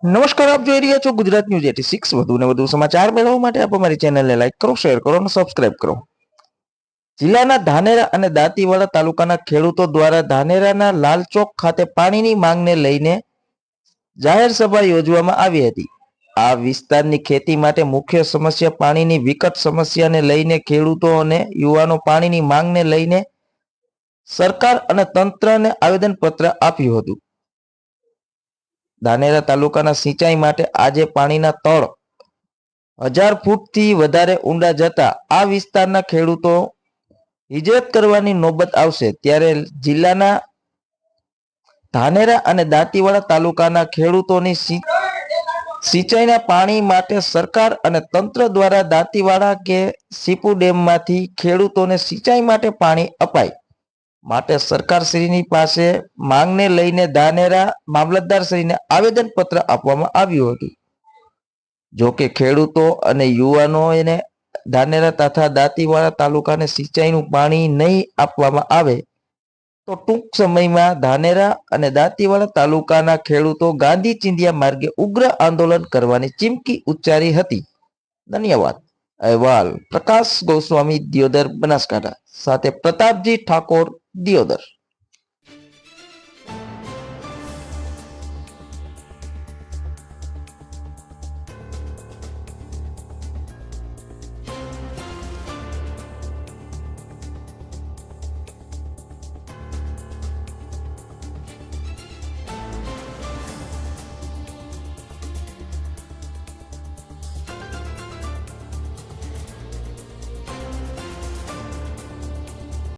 નમસ્કાર, આપ જોઈ રહ્યા છો ગુજરાત ન્યૂઝ 86। વધુ ને વધુ સમાચાર મેળવવા માટે આપ અમારી ચેનલને લાઈક કરો, શેર કરો અને સબસ્ક્રાઇબ કરો। જિલ્લાના ધાનેરા અને દાંતીવાડા તાલુકાના ખેડૂતો દ્વારા ધાનેરાના લાલચોક ખાતે પાણીની માંગને લઈને જાહેર સભા યોજવામાં આવી હતી। આ વિસ્તારની ખેતી માટે મુખ્ય સમસ્યા પાણીની વિકટ સમસ્યાને લઈને ખેડૂતો અને યુવાનો પાણીની માંગને લઈને સરકાર અને તંત્રને આવેદનપત્ર આપ્યું હતું। ધાનેરા તાલુકાના સિંચાઈ માટે આજે પાણીના તળ 1000 ફૂટથી વધારે ઊંડા જતા આ વિસ્તારના ખેડૂતો હિજરત કરવાની નોબત આવશે। ત્યારે જિલ્લાના ધાનેરા અને દાંતીવાડા તાલુકાના ખેડૂતોની સિંચાઈના પાણી માટે સરકાર અને તંત્ર દ્વારા દાંતીવાડા કે સીપુ ડેમમાંથી ખેડૂતોને સિંચાઈ માટે પાણી અપાય માટે સરકારશ્રીની પાસે માંગને લઈને ધાનેરા મામલતદારશ્રીને આવેદનપત્ર આપવામાં આવ્યું હતું। જો કે ખેડૂતો અને યુવાનોને ધાનેરા તથા દાંતીવાડા તાલુકાને સિંચાઈનું પાણી નહીં આપવામાં આવે તો ટૂંક સમયમાં ધાનેરા અને દાંતીવાડા તાલુકાના ખેડૂતો ગાંધી ચિંધ્યા માર્ગે ઉગ્ર આંદોલન કરવાની ચીમકી ઉચ્ચારી હતી। ધન્યવાદ। અહેવાલ પ્રકાશ ગોસ્વામી, દિયોદર, બનાસકાંઠા। સાથે પ્રતાપજી ઠાકોર, દિયોદર।